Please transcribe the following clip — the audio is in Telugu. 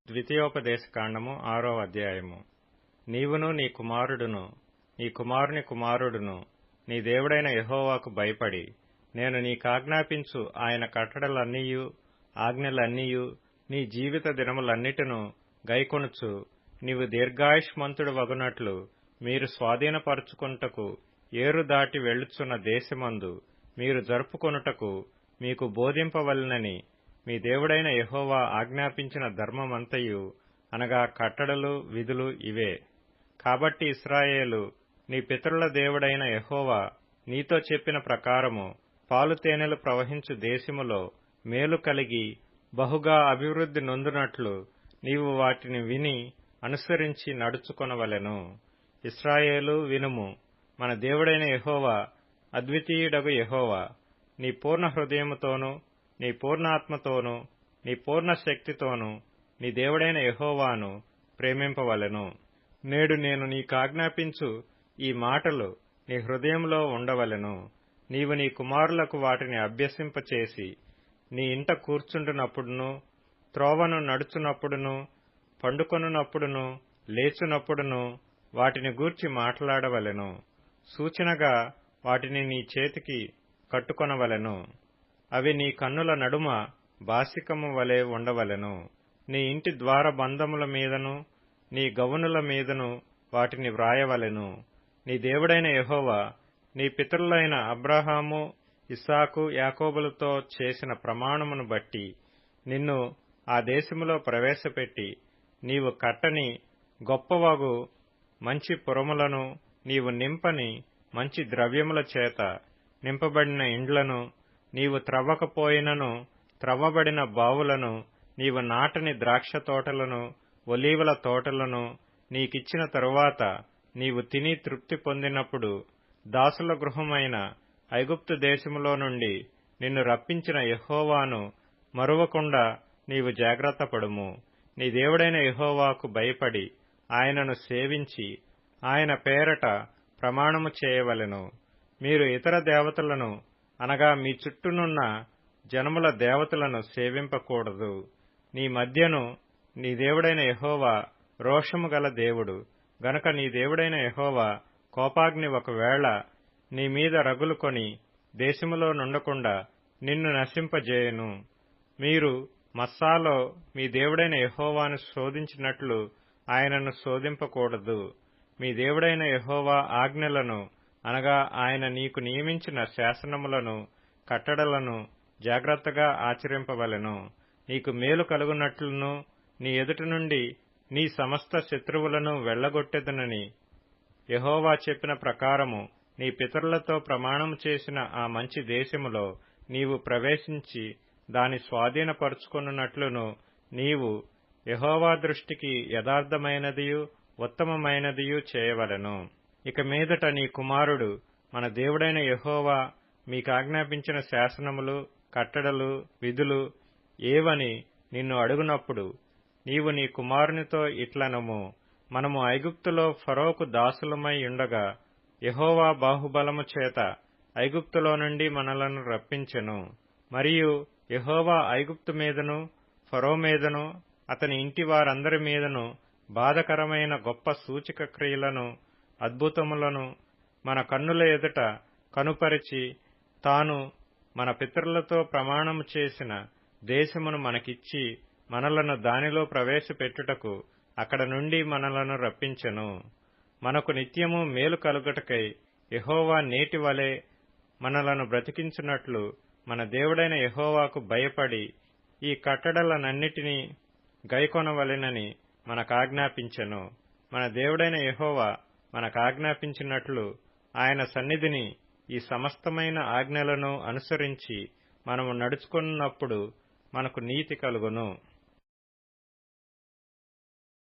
ద్వితీయోపదేశకాండము 6వ అధ్యాయము. నీవును నీ కుమారుడును నీ కుమారుని కుమారుడును నీ దేవుడైన యెహోవాకు భయపడి నేను నీకాజ్ఞాపించు ఆయన కట్టడలన్నీయు ఆజ్ఞలన్నీయు నీ జీవిత దినములన్నిటిను గైకొనుచు నీవు దీర్ఘాయుష్మంతుడు వగునట్లు మీరు స్వాధీనపరచుకొనుటకు ఏరు దాటి వెళ్ళుచున్న దేశమందు మీరు జరుపుకొనుటకు మీకు బోధింపవలెనని మీ దేవుడైన యెహోవా ఆజ్ఞాపించిన ధర్మమంతయు అనగా కట్టడలు విధులు ఇవే. కాబట్టి ఇశ్రాయేలు నీ పితరుల దేవుడైన యెహోవా నీతో చెప్పిన ప్రకారము పాలు తేనెలు ప్రవహించు దేశములో మేలు కలిగి బహుగా అభివృద్ధి నొందునట్లు నీవు వాటిని విని అనుసరించి నడుచుకొనవలెను. ఇశ్రాయేలు వినుము, మన దేవుడైన యెహోవా అద్వితీయుడగు యెహోవా. నీ పూర్ణ హృదయముతోనూ నీ పూర్ణాత్మతోనూ నీ పూర్ణ శక్తితోనూ నీ దేవుడైన యెహోవాను ప్రేమింపవలెను. నేడు నేను నీకాజ్ఞాపించు ఈ మాటలు నీ హృదయంలో ఉండవలెను. నీవు నీ కుమారులకు వాటిని అభ్యసింపచేసి నీ ఇంట కూర్చుంటున్నప్పుడును త్రోవను నడుచునప్పుడును పండుకొనున్నప్పుడును లేచునప్పుడును వాటిని గూర్చి మాట్లాడవలెను. సూచనగా వాటిని నీ చేతికి కట్టుకొనవలెను. అవి నీ కన్నుల నడుమ బాసికము వలె ఉండవలెను. నీ ఇంటి ద్వారబంధముల మీదను నీ గవనుల మీదను వాటిని వ్రాయవలెను. నీ దేవుడైన యెహోవా నీ పితరులైన అబ్రాహాము ఇస్సాకు యాకోబులతో చేసిన ప్రమాణమును బట్టి నిన్ను ఆ దేశములో ప్రవేశపెట్టి నీవు కట్టని గొప్పవగు మంచి పురములను నీవు నింపని మంచి ద్రవ్యముల చేత నింపబడిన ఇండ్లను నీవు త్రవ్వకపోయినను త్రవ్వబడిన బావులను నీవు నాటని ద్రాక్ష తోటలను ఒలీవల తోటలను నీకిచ్చిన తరువాత నీవు తిని తృప్తి పొందినప్పుడు దాసుల గృహమైన ఐగుప్తు దేశములో నుండి నిన్ను రప్పించిన యెహోవాను మరువకుండా నీవు జాగ్రత్తపడుము. నీ దేవుడైన యెహోవాకు భయపడి ఆయనను సేవించి ఆయన పేరట ప్రమాణము చేయవలెను. మీరు ఇతర దేవతలను అనగా మీ చుట్టూనున్న జనముల దేవతలను సేవింపకూడదు. నీ మధ్యను నీ దేవుడైన యెహోవా రోషము గల దేవుడు గనుక నీ దేవుడైన యెహోవా కోపాగ్ని ఒకవేళ నీ మీద రగులుకొని దేశములో నుండకుండా నిన్ను నశింపజేయును. మీరు మస్సాలో మీ దేవుడైన యెహోవాను శోధించినట్లు ఆయనను శోధింపకూడదు. మీ దేవుడైన యెహోవా ఆజ్ఞలను అనగా ఆయన నీకు నియమించిన శాసనములను కట్టడలను జాగ్రత్తగా ఆచరింపవలెను. నీకు మేలు కలుగునట్లును నీ ఎదుట నుండి నీ సమస్త శత్రువులను వెళ్లగొట్టెదనని యెహోవా చెప్పిన ప్రకారము నీ పితరులతో ప్రమాణము చేసిన ఆ మంచి దేశములో నీవు ప్రవేశించి దాని స్వాధీనపరుచుకొనున్నట్లును నీవు యెహోవా దృష్టికి యథార్థమైనదియు ఉత్తమమైనదియు చేయవలెను. ఇక మీదట నీ కుమారుడు మన దేవుడైన యెహోవా మీకాజ్ఞాపించిన శాసనములు కట్టడలు విధులు ఏవని నిన్ను అడుగునప్పుడు నీవు నీ కుమారునితో ఇట్లనము, మనము ఐగుప్తులో ఫరోకు దాసులమై ఉండగా యెహోవా బాహుబలము చేత ఐగుప్తులో నుండి మనలను రప్పించెను. మరియు యెహోవా ఐగుప్తు మీదను ఫరో మీదను అతని ఇంటి వారందరి మీదను బాధకరమైన గొప్ప సూచక క్రియలను అద్భుతములను మన కన్నుల ఎదుట కనుపరిచి తాను మన పితరులతో ప్రమాణము చేసిన దేశమును మనకిచ్చి మనలను దానిలో ప్రవేశపెట్టుటకు అక్కడ నుండి మనలను రప్పించెను. మనకు నిత్యము మేలు కలుగుటకై యెహోవా నేటి వలె మనలను బ్రతికించున్నట్లు మన దేవుడైన యెహోవాకు భయపడి ఈ కట్టడలనన్నిటినీ గైకొనవలెనని మనకాజ్ఞాపించెను. మన దేవుడైన యెహోవా మనకాజ్ఞాపించినట్లు ఆయన సన్నిధిని ఈ సమస్తమైన ఆజ్ఞలను అనుసరించి మనము నడుచుకున్నప్పుడు మనకు నీతి కలుగును.